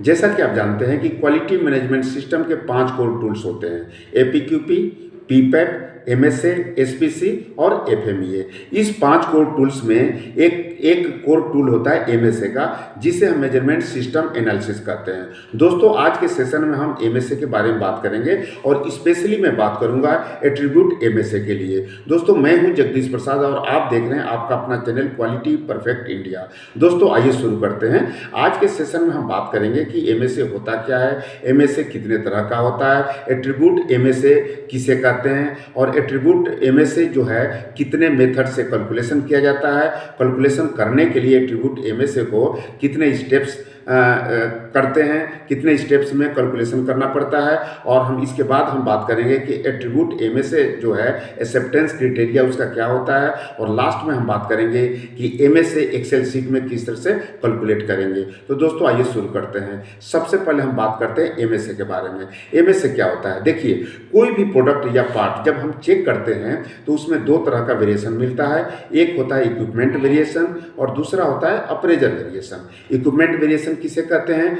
जैसा कि आप जानते हैं कि क्वालिटी मैनेजमेंट सिस्टम के 5 कोर टूल्स होते हैं, एपीक्यूपी, पीपैप, एमएसए, एसपीसी और एफएमईए। इस 5 कोर टूल्स में एक एक कोर टूल होता है एमएसए का, जिसे हम मेजरमेंट सिस्टम एनालिसिस कहते हैं। दोस्तों, आज के सेशन में हम एमएसए के बारे में बात करेंगे और स्पेशली मैं बात करूंगा एट्रीब्यूट एमएसए के लिए। दोस्तों, मैं हूं जगदीश प्रसाद और आप देख रहे हैं आपका अपना चैनल क्वालिटी परफेक्ट इंडिया। दोस्तों, आइए शुरू करते हैं। आज के सेशन में हम बात करेंगे कि एमएसए होता क्या है, एमएसए कितने तरह का होता है, एट्रीब्यूट एमएसए किसे कहते हैं और एट्रीब्यूट एमएसए जो है कितने मेथड से कैलकुलेशन किया जाता है, कैलकुलेशन करने के लिए एट्रीब्यूट एमएसए को कितने स्टेप्स करते हैं, कितने स्टेप्स में कैलकुलेशन करना पड़ता है। और हम इसके बाद हम बात करेंगे कि एट्रीब्यूट एमएसए जो है एक्सेप्टेंस क्राइटेरिया उसका क्या होता है और लास्ट में हम बात करेंगे कि एमएसए एक्सेल शीट में किस तरह से कैलकुलेट करेंगे। तो दोस्तों, आइए शुरू करते हैं। सबसे पहले हम बात करते हैं एमएसए के बारे में। एमएसए क्या होता है? देखिए, कोई भी प्रोडक्ट या पार्ट जब हम चेक करते हैं तो उसमें 2 तरह का वेरिएशन मिलता है। एक होता है इक्विपमेंट वेरिएशन और दूसरा होता है अप्रेजल वेरिएशन। इक्विपमेंट वेरिएशन किसे कहते हैं?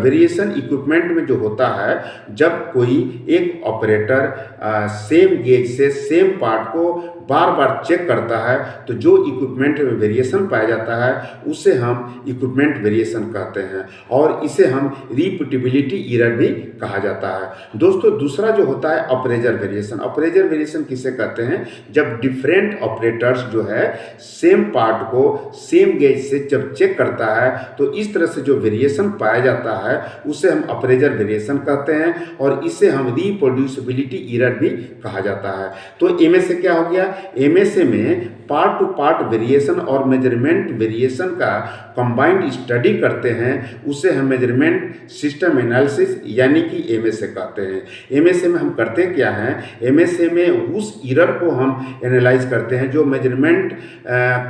वेरिएशन इक्विपमेंट में जो होता है, जब कोई एक ऑपरेटर सेम गेज से सेम पार्ट को बार बार चेक करता है तो जो इक्विपमेंट में वेरिएशन पाया जाता है उसे हम इक्विपमेंट वेरिएशन कहते हैं और इसे हम रिपीटेबिलिटी एरर भी कहा जाता है। दोस्तों, दूसरा जो होता है अप्रेजल वेरिएशन। अप्रेजल वेरिएशन किसे कहते हैं? जब डिफरेंट ऑपरेटर्स जो है सेम पार्ट को सेम गेज से जब चेक करता है तो इस तरह से जो वेरिएशन पाया जाता है उसे हम अप्रेजल वेरिएशन कहते हैं और इसे हम रिप्रोड्यूसिबिलिटी एरर भी कहा जाता है। तो एमएसए क्या हो गया? एमएसए में पार्ट टू पार्ट वेरिएशन और मेजरमेंट वेरिएशन का कंबाइंड स्टडी करते हैं, उसे हम मेजरमेंट सिस्टम एनालिसिस यानी कि एमएसए कहते हैं। एमएसए में हम करते क्या हैं? एमएसए में उस एरर को हम एनालाइज करते हैं जो मेजरमेंट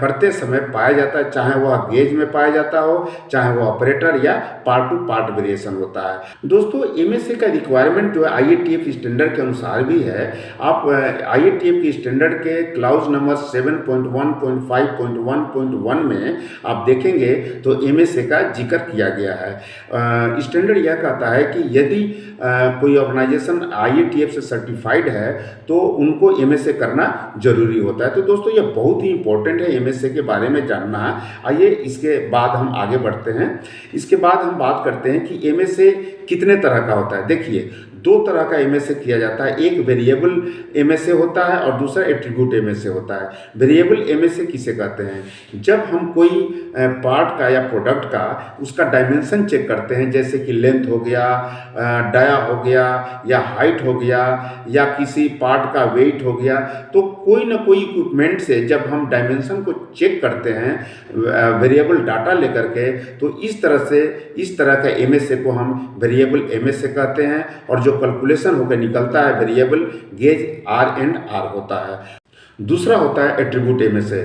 करते समय पाया जाता है, चाहे वह गेज में पाया जाता हो, चाहे वह ऑपरेटर या पार्ट टू पार्ट वेरिएशन होता है। दोस्तों, एमएसए का रिक्वायरमेंट जो है आईएटीएफ स्टैंडर्ड के अनुसार भी है। आप आईएटीएफ के स्टैंडर्ड के क्लाउज नंबर 7.1.5.1.1 में आप देखेंगे तो एमएसए का जिक्र किया गया है। स्टैंडर्ड यह कहता है कि यदि कोई ऑर्गेनाइजेशन आईएटीएफ से सर्टिफाइड है तो उनको एमएसए करना जरूरी होता है। तो दोस्तों, यह बहुत ही इंपॉर्टेंट है एमएसए के बारे में जानना। आइए इसके बाद हम आगे बढ़ते हैं। इसके बाद हम बात करते हैं कि एमएसए कितने तरह का होता है। देखिए, 2 तरह का एमएसए किया जाता है। एक वेरिएबल एमएसए होता है और दूसरा एट्रीब्यूट एमएसए होता है। वेरिएबल एमएसए किसे कहते हैं? जब हम कोई पार्ट का या प्रोडक्ट का उसका डायमेंशन चेक करते हैं, जैसे कि लेंथ हो गया, डाया हो गया या हाइट हो गया या किसी पार्ट का वेट हो गया, तो कोई ना कोई इक्विपमेंट से जब हम डायमेंशन को चेक करते हैं वेरिएबल डाटा लेकर के, तो इस तरह का एमएसए को हम वेरिएबल एमएसए कहते हैं और जो कैलकुलेशन होकर निकलता है variable gauge R and R होता है। दूसरा होता है एट्रीब्यूट एमएसए।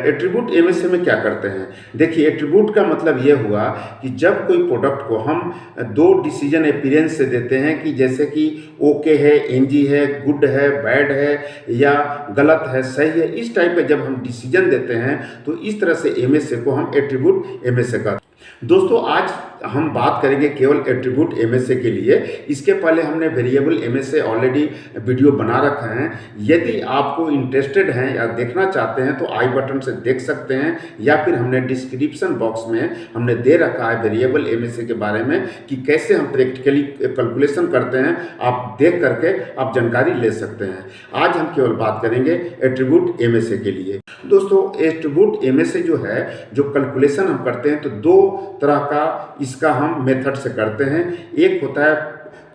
एट्रीब्यूट एमएसए में क्या करते हैं? देखिए, एट्रीब्यूट का मतलब ये हुआ कि जब कोई प्रोडक्ट को हम 2 डिसीजन अपीयरेंस से देते हैं कि जैसे कि ओके है, एनजी है, गुड है, बैड है या गलत है, सही है, इस टाइप का जब हम डिसीजन देते हैं तो इस तरह से एमएसए को हम एट्रीब्यूट एमएसए कहते हैं। दोस्तों, आज हम बात करेंगे केवल एट्रीब्यूट एमएसए के लिए। इसके पहले हमने वेरिएबल एमएसए ऑलरेडी वीडियो बना रखा है। यदि आपको इंटरेस्टेड हैं या देखना चाहते हैं तो आई बटन से देख सकते हैं या फिर हमने डिस्क्रिप्शन बॉक्स में हमने दे रखा है वेरिएबल एमएसए के बारे में कि कैसे हम प्रैक्टिकली कैलकुलेशन करते हैं। आप देख करके आप जानकारी ले सकते हैं। आज हम केवल बात करेंगे एट्रीब्यूट एमएसए के लिए। दोस्तों, एट्रीब्यूट एमएसए जो है, जो कैलकुलेशन हम करते हैं तो 2 तरह का इसका हम मेथड से करते हैं। एक होता है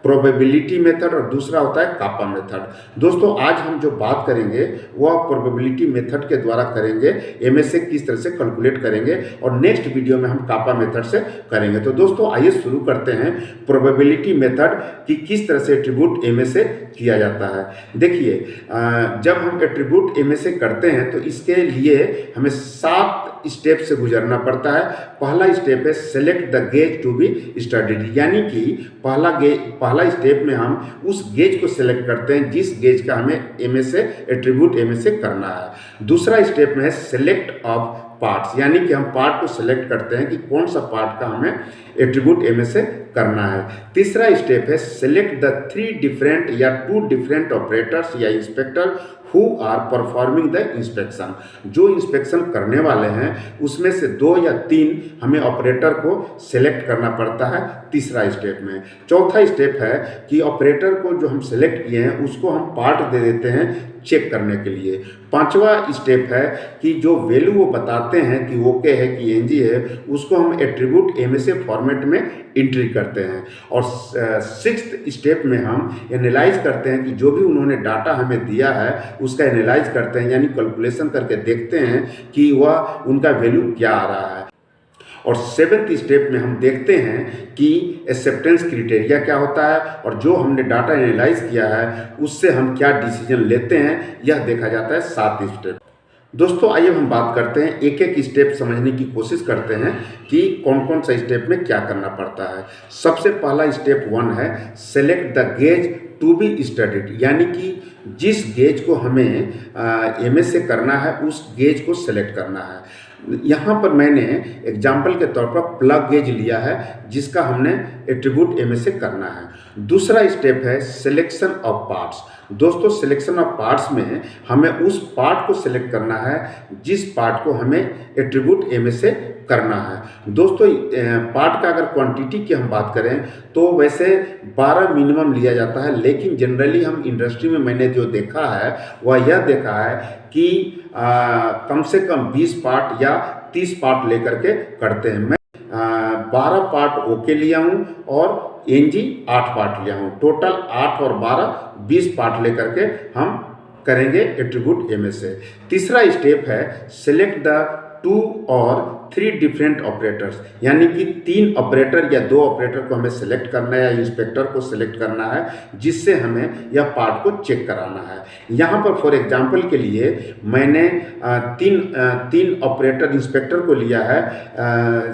प्रोबेबिलिटी मेथड और दूसरा होता है कापा मेथड। दोस्तों, आज हम जो बात करेंगे वह प्रोबेबिलिटी मेथड के द्वारा करेंगे, एमएसए किस तरह से कैलकुलेट करेंगे और नेक्स्ट वीडियो में हम कापा मेथड से करेंगे। तो दोस्तों, आइए शुरू करते हैं प्रोबेबिलिटी मेथड कि किस तरह से एट्रीब्यूट एमएसए किया जाता है। देखिए, जब हम एट्रीब्यूट एमएसए करते हैं तो इसके लिए हमें 7 स्टेप से गुजरना पड़ता है। पहला स्टेप है select the gauge to be studied, यानी कि पहला स्टेप में हम उस गेज को सेलेक्ट करते हैं जिस गेज का हमें एमएसए एट्रीब्यूट एमएसए करना है। दूसरा स्टेप में है सेलेक्ट ऑफ पार्ट्स, यानी कि हम पार्ट को सिलेक्ट करते हैं कि कौन सा पार्ट का हमें एट्रीब्यूट MSA करना है। तीसरा स्टेप है सिलेक्ट द 3 डिफरेंट या 2 डिफरेंट ऑपरेटर्स या inspector who are performing the inspection. जो इंस्पेक्शन करने वाले हैं उसमें से 2 या 3 हमें ऑपरेटर को सिलेक्ट करना पड़ता है तीसरा स्टेप में। चौथा स्टेप है कि ऑपरेटर को जो हम सिलेक्ट किए हैं उसको हम पार्ट दे देते हैं चेक करने के लिए। पांचवा स्टेप है कि जो वैल्यू वो बताते हैं कि ओके है कि एनजी है, उसको हम एट्रीब्यूट MSA फॉर्मेट में एंट्री करते हैं। और सिक्स्थ स्टेप में हम एनालाइज करते हैं कि जो भी उन्होंने डाटा हमें दिया है उसका एनालाइज करते हैं, यानी कैलकुलेशन करके देखते हैं कि वह उनका वैल्यू क्या आ रहा है। और सेवेंथ स्टेप में हम देखते हैं कि एक्सेप्टेंस क्राइटेरिया क्या होता है और जो हमने डाटा एनालाइज किया है उससे हम क्या डिसीजन लेते हैं, यह देखा जाता है 7 स्टेप। दोस्तों आइए हम बात करते हैं, एक एक स्टेप समझने की कोशिश करते हैं कि कौन कौन सा स्टेप में क्या करना पड़ता है। सबसे पहला स्टेप 1 है select the gauge to be studied, यानी कि जिस गेज को हमें MSA करना है उस गेज को सेलेक्ट करना है। यहाँ पर मैंने एग्जाम्पल के तौर पर प्लग गेज लिया है जिसका हमने एट्रीब्यूट MSA करना है। दूसरा स्टेप है सिलेक्शन ऑफ पार्ट्स। दोस्तों सिलेक्शन ऑफ पार्ट्स में हमें उस पार्ट को सिलेक्ट करना है जिस पार्ट को हमें एट्रीब्यूट MSA करना है। दोस्तों पार्ट का अगर क्वांटिटी की हम बात करें तो वैसे 12 मिनिमम लिया जाता है, लेकिन जनरली हम इंडस्ट्री में मैंने जो देखा है वह यह देखा है कि कम से कम 20 पार्ट या 30 पार्ट लेकर के करते हैं। मैं 12 पार्ट ओके लिया हूँ और एनजी 8 पार्ट लिया हूँ। टोटल 8 और 12 20 पार्ट लेकर के हम करेंगे एट्रीब्यूट MSA। तीसरा स्टेप है सिलेक्ट द 2 और 3 डिफरेंट ऑपरेटर्स, यानी कि 3 ऑपरेटर या 2 ऑपरेटर को हमें सिलेक्ट करना है या इंस्पेक्टर को सिलेक्ट करना है जिससे हमें यह पार्ट को चेक कराना है। यहाँ पर फॉर एग्जांपल के लिए मैंने तीन ऑपरेटर इंस्पेक्टर को लिया है,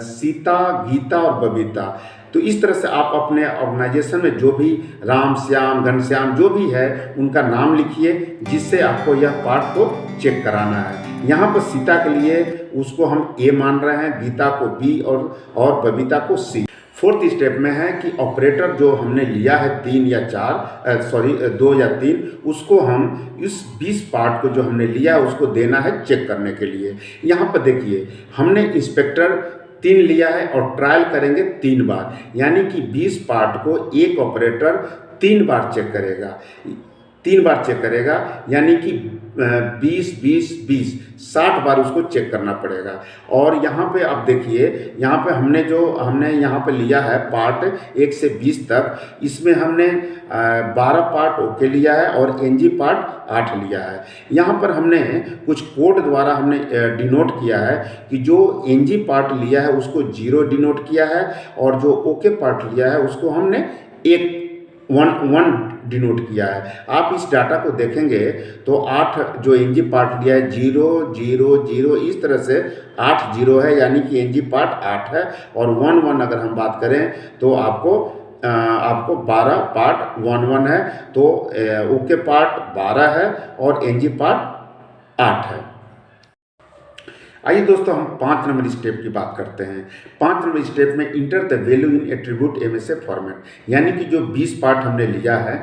सीता, गीता और बबीता। तो इस तरह से आप अपने ऑर्गेनाइजेशन में जो भी राम, श्याम, घनश्याम जो भी है उनका नाम लिखिए जिससे आपको यह पार्ट को चेक कराना है। यहाँ पर सीता के लिए उसको हम A मान रहे हैं, गीता को B और बबीता को C। फोर्थ स्टेप में है कि ऑपरेटर जो हमने लिया है 2 या 3, उसको हम इस 20 पार्ट को जो हमने लिया है उसको देना है चेक करने के लिए। यहाँ पर देखिए हमने इंस्पेक्टर 3 लिया है और ट्रायल करेंगे 3 बार, यानी कि 20 पार्ट को एक ऑपरेटर 3 बार चेक करेगा। 3 बार चेक करेगा यानी कि 20 60 बार उसको चेक करना पड़ेगा। और यहाँ पे आप देखिए, यहाँ पे हमने यहाँ पे लिया है पार्ट 1 से 20 तक, इसमें हमने 12 पार्ट ओके लिया है और एनजी पार्ट 8 लिया है। यहाँ पर हमने कुछ कोड द्वारा हमने डिनोट किया है कि जो एनजी पार्ट लिया है उसको 0 डिनोट किया है और जो ओके पार्ट लिया है उसको हमने 1 डिनोट किया है। आप इस डाटा को देखेंगे तो 8 जो एनजी पार्ट लिया है 0 0 0 इस तरह से 8 0 है, यानी कि एनजी पार्ट 8 है। और 1 अगर हम बात करें तो आपको 12 पार्ट 1 है, तो ओके पार्ट 12 है और एनजी पार्ट 8 है। आइए दोस्तों हम 5 नंबर स्टेप की बात करते हैं। 5 नंबर स्टेप में enter the value in attribute MSA format, यानी कि जो 20 पार्ट हमने लिया है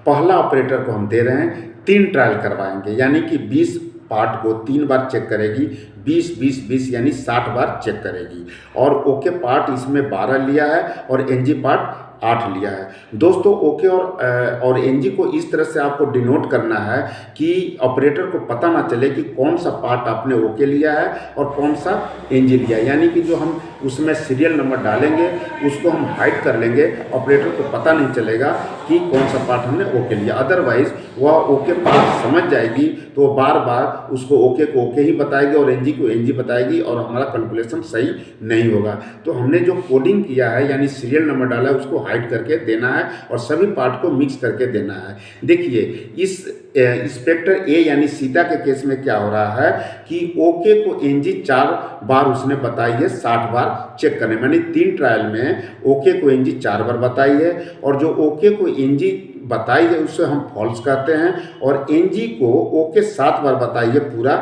पहला ऑपरेटर को हम दे रहे हैं 3 ट्रायल करवाएंगे, यानी कि 20 पार्ट को 3 बार चेक करेगी, 20 यानी 60 बार चेक करेगी। और ओके पार्ट इसमें 12 लिया है और एनजी पार्ट 8 लिया है। दोस्तों ओके और एनजी को इस तरह से आपको डिनोट करना है कि ऑपरेटर को पता ना चले कि कौन सा पार्ट आपने ओके लिया है और कौन सा एनजी लिया है, यानी कि जो हम उसमें सीरियल नंबर डालेंगे उसको हम हाइड कर लेंगे, ऑपरेटर को पता नहीं चलेगा कि कौन सा पार्ट हमने ओके लिया। अदरवाइज वह ओके पार्ट समझ जाएगी तो बार बार उसको ओके को ओके ही बताएगी और एनजी को एनजी बताएगी और हमारा कैलकुलेशन सही नहीं होगा। तो हमने जो कोडिंग किया है यानी सीरियल नंबर डाला है उसको हाइड करके देना है और सभी पार्ट को मिक्स करके देना है। देखिए इस इंस्पेक्टर ए यानी सीता के केस में क्या हो रहा है कि ओके को एनजी 4 बार उसने बताई है 60 बार चेक करने, मैंने 3 ट्रायल में ओके को एनजी 4 बार बताई है और जो ओके को एनजी बताई उसे हम फॉल्स कहते हैं, और एनजी को ओके 7 बार बताइए पूरा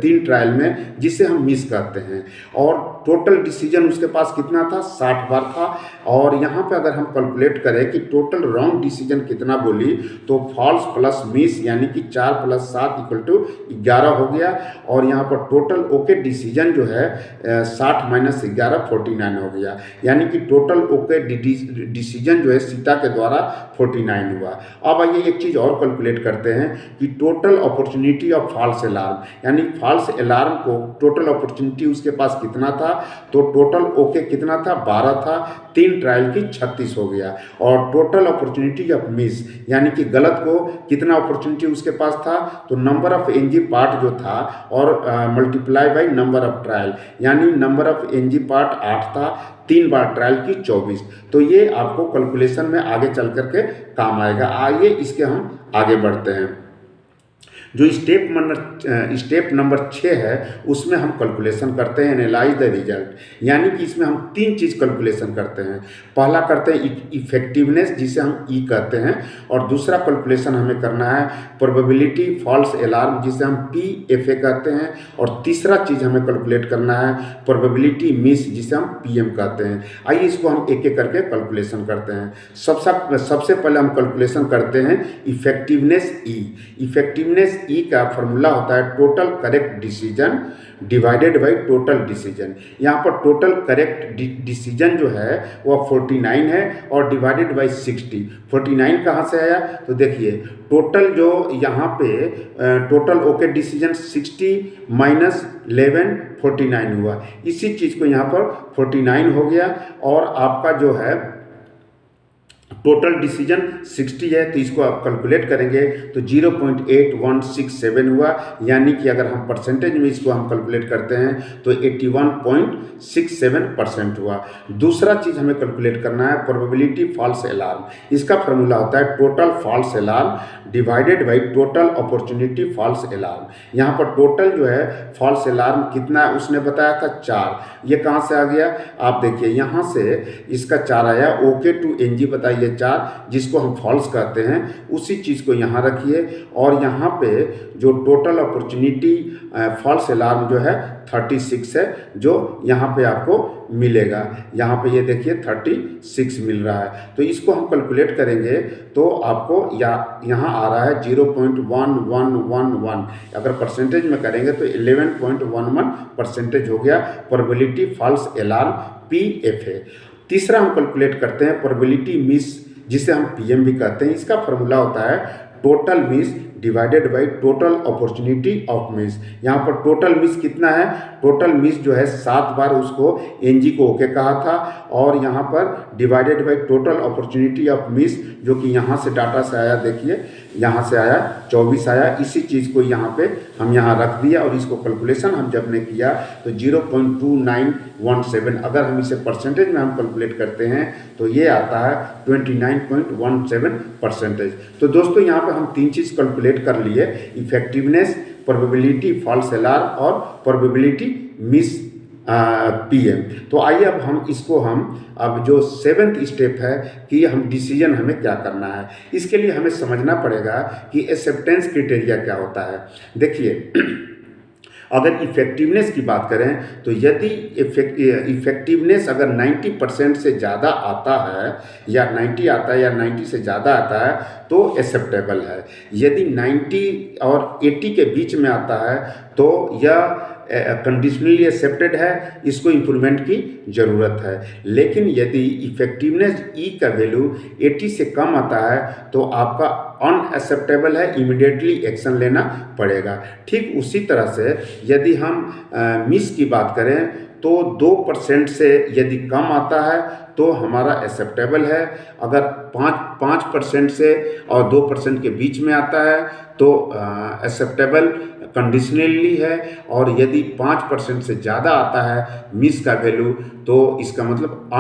3 ट्रायल में, जिसे हम मिस कहते हैं। और टोटल डिसीजन उसके पास कितना था, 60 बार था। और यहाँ पे अगर हम कैलकुलेट करें कि टोटल रॉन्ग डिसीजन कितना बोली, तो फॉल्स प्लस मिस यानी कि 4 + 7 = 11 हो गया। और यहाँ पर टोटल ओके डिसीजन जो है 60 - 11 49 हो गया, यानी कि टोटल ओके डिसीजन जो है सीता के द्वारा 49 हुआ। अब आइए एक चीज़ और कैलकुलेट करते हैं कि total opportunity of false alarm, यानी फॉल्स अलार्म को टोटल अपॉर्चुनिटी उसके पास कितना था, तो टोटल ओके कितना था, 12 था, 3 ट्रायल की 36 हो गया। और टोटल अपॉर्चुनिटी ऑफ मिस यानी कि गलत को कितना अपॉर्चुनिटी उसके पास था, तो नंबर ऑफ एनजी पार्ट जो था और multiply by number of trial, यानी नंबर ऑफ एनजी पार्ट 8 था, 3 बार ट्रायल की 24। तो ये आपको कैलकुलेशन में आगे चल करके काम आएगा। आइए इसके हम आगे बढ़ते हैं। जो स्टेप नंबर 6 है उसमें हम कैलकुलेशन करते हैं एनालाइज द रिजल्ट, यानी कि इसमें हम 3 चीज़ कैलकुलेशन करते हैं। पहला करते हैं इफेक्टिवनेस, जिसे हम ई कहते हैं, और दूसरा कैलकुलेशन हमें करना है प्रोबेबिलिटी फॉल्स अलार्म, जिसे हम PFA कहते हैं, और तीसरा चीज़ हमें कैलकुलेट करना है प्रोबेबिलिटी मिस, जिसे हम PM कहते हैं। आइए इसको हम एक एक करके कैलकुलेशन करते हैं। सबसे पहले हम कैलकुलेशन करते हैं इफेक्टिवनेस ई। इफेक्टिवनेस ई का फॉर्मूला होता है total correct decision divided by total decision. यहाँ पर टोटल करेक्ट डिसीजन जो है वह 49 है और डिवाइडेड बाई 60। 49 कहाँ से आया, तो देखिए टोटल जो यहाँ पे टोटल ओके डिसीजन 60 - 11 49 हुआ। इसी चीज़ को यहाँ पर 49 हो गया, और आपका जो है टोटल डिसीजन 60 है, तो इसको आप कैलकुलेट करेंगे तो 0.8167 हुआ, यानी कि अगर हम परसेंटेज में इसको हम कैलकुलेट करते हैं तो 81.67% हुआ। दूसरा चीज़ हमें कैलकुलेट करना है प्रोबेबिलिटी फॉल्स अलार्म। इसका फार्मूला होता है total false alarm divided by total opportunity false alarm. यहाँ पर टोटल जो है फॉल्स अलार्म कितना है उसने बताया था 4। ये कहाँ से आ गया, आप देखिए यहाँ से इसका 4 आया। ओके टू एनजी बताइए 4, जिसको हम फॉल्स कहते हैं, उसी चीज़ को यहाँ रखिए। और यहाँ पे जो टोटल अपॉर्चुनिटी फॉल्स अलार्म जो है 36 है, जो यहाँ पे आपको मिलेगा। यहाँ पे ये देखिए 36 मिल रहा है। तो इसको हम कैलकुलेट करेंगे तो आपको यहाँ आ रहा है 0.1111। अगर परसेंटेज में करेंगे तो 11.11% हो गया प्रोबेबिलिटी फॉल्स अलार्म PFA। तीसरा हम कैलकुलेट करते हैं प्रोबेबिलिटी मिस, जिसे हम PM भी कहते हैं। इसका फार्मूला होता है total miss divided by total opportunity of miss. यहाँ पर टोटल मिस कितना है, टोटल मिस जो है 7 बार उसको एनजी को ओके कहा था, और यहाँ पर divided by total opportunity of miss, जो कि यहाँ से डाटा से आया, देखिए यहाँ से आया 24 आया। इसी चीज़ को यहाँ पे हम यहाँ रख दिया, और इसको कैलकुलेशन हम जब ने किया तो 0.2917। अगर हम इसे परसेंटेज में हम कैलकुलेट करते हैं तो ये आता है 29.17%। तो दोस्तों यहाँ पे हम 3 चीज़ कैलकुलेट कर लिए, इफेक्टिवनेस, प्रोबेबिलिटी फॉल्स अलार्म और प्रोबेबिलिटी मिस PM। तो आइए अब हम इसको अब जो 7th स्टेप है कि हम डिसीजन हमें क्या करना है, इसके लिए हमें समझना पड़ेगा कि एक्सेप्टेंस क्राइटेरिया क्या होता है। देखिए अगर इफ़ेक्टिवनेस की बात करें तो यदि इफ़ेक्टिवनेस अगर 90% से ज़्यादा आता है, या 90 आता है या 90 से ज़्यादा आता है तो एक्सेप्टेबल है। यदि 90 और 80 के बीच में आता है तो यह कंडीशनली एक्सेप्टेड है, इसको इम्प्रूवमेंट की ज़रूरत है। लेकिन यदि इफ़ेक्टिवनेस ई का वैल्यू 80 से कम आता है तो आपका अनएक्सेप्टेबल है, इमीडिएटली एक्शन लेना पड़ेगा। ठीक उसी तरह से यदि हम मिस की बात करें तो 2% से यदि कम आता है तो हमारा एक्सेप्टेबल है। अगर 5% से और 2% के बीच में आता है तो एक्सेप्टेबल कंडीशनली है, और यदि 5% से ज़्यादा आता है मिस का वैल्यू तो इसका मतलब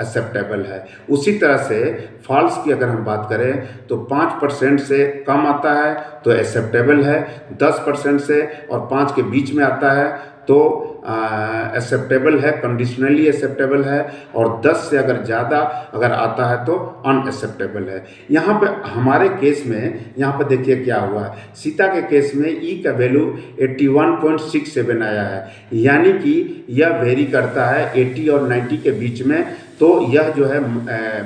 एक्सेप्टेबल है। उसी तरह से फॉल्स की अगर हम बात करें तो 5% से कम आता है तो एक्सेप्टेबल है, 10% से और 5 के बीच में आता है तो एक्सेप्टेबल है, कंडीशनली एक्सेप्टेबल है, और 10 से अगर ज़्यादा अगर आता है तो अनएक्सेप्टेबल है। यहाँ पे हमारे केस में यहाँ पर देखिए क्या हुआ है। सीता के केस में ई का वैल्यू 81.67 आया है, यानी कि यह वेरी करता है 80 और 90 के बीच में, तो यह जो है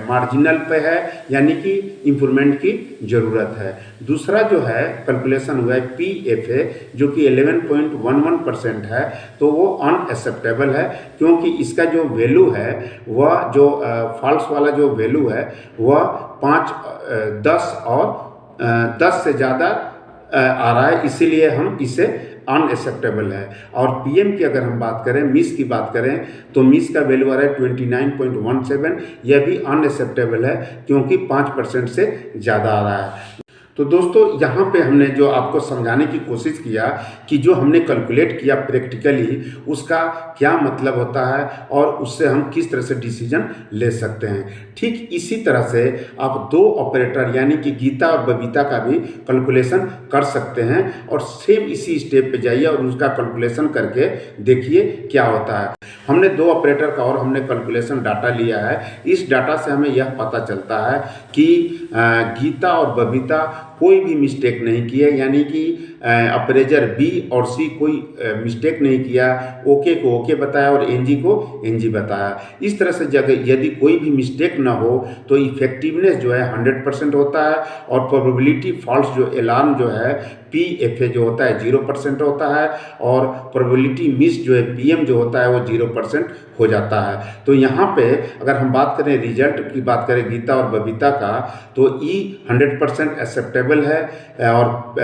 मार्जिनल पे है, यानी कि इम्प्रूवमेंट की ज़रूरत है। दूसरा जो है कैलकुलेशन हुआ है PFA जो कि 11.11% है, तो वो अनएक्सेप्टेबल है, क्योंकि इसका जो वैल्यू है वह जो फॉल्स वाला जो वैल्यू है वह 5, 10 और 10 से ज़्यादा आ रहा है, इसीलिए हम इसे अनएक्सेप्टेबल है। और PM की अगर हम बात करें, मिस की बात करें तो मिस का वैल्यू आ रहा है 29.17, यह भी अनएक्सेप्टेबल है क्योंकि 5% से ज़्यादा आ रहा है। तो दोस्तों यहाँ पे हमने जो आपको समझाने की कोशिश किया कि जो हमने कैलकुलेट किया प्रैक्टिकली उसका क्या मतलब होता है और उससे हम किस तरह से डिसीजन ले सकते हैं। ठीक इसी तरह से आप 2 ऑपरेटर यानी कि गीता और बबीता का भी कैलकुलेशन कर सकते हैं, और सेम इसी स्टेप पे जाइए और उसका कैलकुलेशन करके देखिए क्या होता है। हमने 2 ऑपरेटर का और हमने कैलकुलेशन डाटा लिया है। इस डाटा से हमें यह पता चलता है कि गीता और बबीता कोई भी मिस्टेक नहीं की है, यानी कि अप्रेजर B और C कोई मिस्टेक नहीं किया, ओके को ओके बताया और NG को NG बताया। इस तरह से जगह यदि कोई भी मिस्टेक ना हो तो इफेक्टिवनेस जो है 100% होता है, और प्रोबेबिलिटी फॉल्स जो अलार्म जो है PFA जो होता है 0% होता है, और प्रोबेबिलिटी मिस जो है PM जो होता है वो 0% हो जाता है। तो यहाँ पे अगर हम बात करें रिजल्ट की बात करें गीता और बबीता का, तो E 100% एक्सेप्टेबल है, और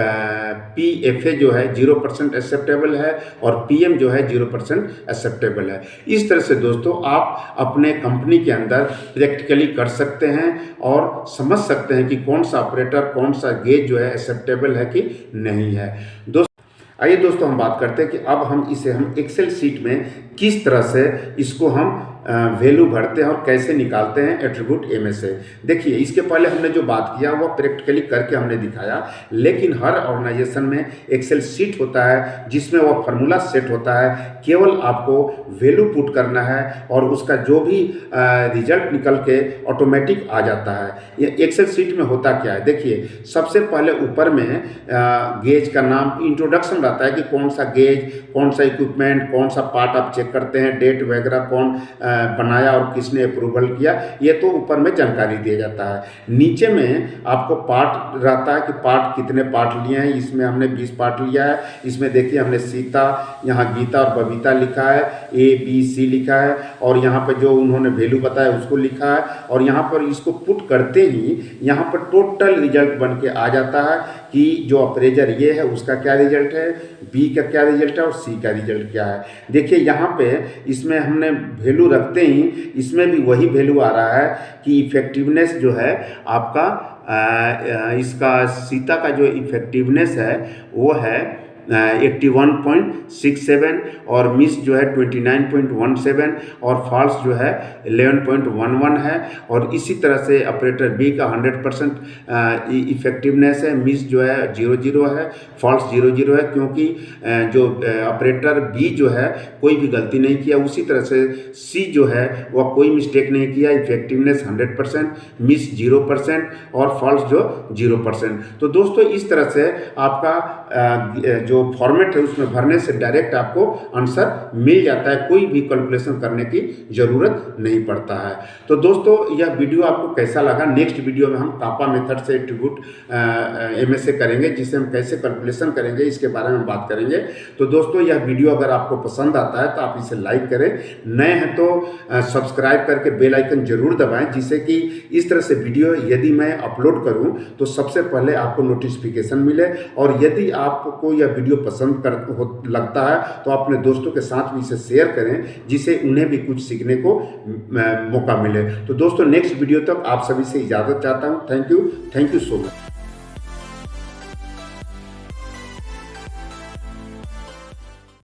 PFA जो है 0% एक्सेप्टेबल है, और PM जो है 0% एक्सेप्टेबल है। इस तरह से दोस्तों आप अपने कंपनी के अंदर प्रैक्टिकली कर सकते हैं और समझ सकते हैं कि कौन सा ऑपरेटर कौन सा गेज जो है एक्सेप्टेबल है कि नहीं है। आइए दोस्तों हम बात करते हैं कि अब हम एक्सेल शीट में किस तरह से इसको हम वैल्यू भरते हैं और कैसे निकालते हैं एट्रीब्यूट MA से। देखिए इसके पहले हमने जो बात किया वो प्रैक्टिकली करके हमने दिखाया, लेकिन हर ऑर्गेनाइजेशन में एक्सेल शीट होता है जिसमें वो फार्मूला सेट होता है, केवल आपको वैल्यू पुट करना है और उसका जो भी रिजल्ट निकल के ऑटोमेटिक आ जाता है। ये एक्सेल शीट में होता क्या है, देखिए सबसे पहले ऊपर में गेज का नाम इंट्रोडक्शन रहता है कि कौन सा गेज, कौन सा इक्विपमेंट, कौन सा पार्ट आप चेक करते हैं, डेट वगैरह कौन बनाया और किसने अप्रूवल किया, ये तो ऊपर में जानकारी दिया जाता है। नीचे में आपको पार्ट रहता है कि पार्ट कितने पार्ट लिए हैं, इसमें हमने 20 पार्ट लिया है। इसमें देखिए हमने सीता, यहाँ गीता और बबीता लिखा है, ABC लिखा है, और यहाँ पर जो उन्होंने वैल्यू बताया उसको लिखा है, और यहाँ पर इसको पुट करते ही यहाँ पर टोटल रिजल्ट बन के आ जाता है कि जो अप्रेजर ये है उसका क्या रिजल्ट है, B का क्या रिजल्ट है और C का रिजल्ट क्या है। देखिए यहाँ पे इसमें हमने वैल्यू रखते ही इसमें भी वही वैल्यू आ रहा है कि इफेक्टिवनेस जो है आपका इसका सीता का जो इफेक्टिवनेस है वो है 81.67, और मिस जो है 29.17, और फॉल्स जो है 11.11 है। और इसी तरह से ऑपरेटर B का 100% इफेक्टिवनेस है, मिस जो है 00 है, फॉल्स 00 है, क्योंकि जो ऑपरेटर B जो है कोई भी गलती नहीं किया। उसी तरह से C जो है वह कोई मिस्टेक नहीं किया, इफेक्टिवनेस 100%, मिस 0% और फॉल्स जो 0%। तो दोस्तों इस तरह से आपका जो फॉर्मेट है उसमें भरने से डायरेक्ट आपको आंसर मिल जाता है, कोई भी कैलकुलेशन करने की ज़रूरत नहीं पड़ता है। तो दोस्तों यह वीडियो आपको कैसा लगा, नेक्स्ट वीडियो में हम कापा मेथड से एट्रीब्यूट MA से करेंगे, जिसे हम कैसे कैलकुलेशन करेंगे इसके बारे में बात करेंगे। तो दोस्तों यह वीडियो अगर आपको पसंद आता है तो आप इसे लाइक करें, नए हैं तो सब्सक्राइब करके बेल आइकन जरूर दबाएं, जिससे कि इस तरह से वीडियो यदि मैं अपलोड करूं तो सबसे पहले आपको नोटिफिकेशन मिले। और यदि आपको यह वीडियो पसंद लगता है तो अपने दोस्तों के साथ भी इसे शेयर करें, जिससे उन्हें भी कुछ सीखने को मौका मिले। तो दोस्तों नेक्स्ट वीडियो तक आप सभी से इजाज़त चाहता हूं। Thank you so much.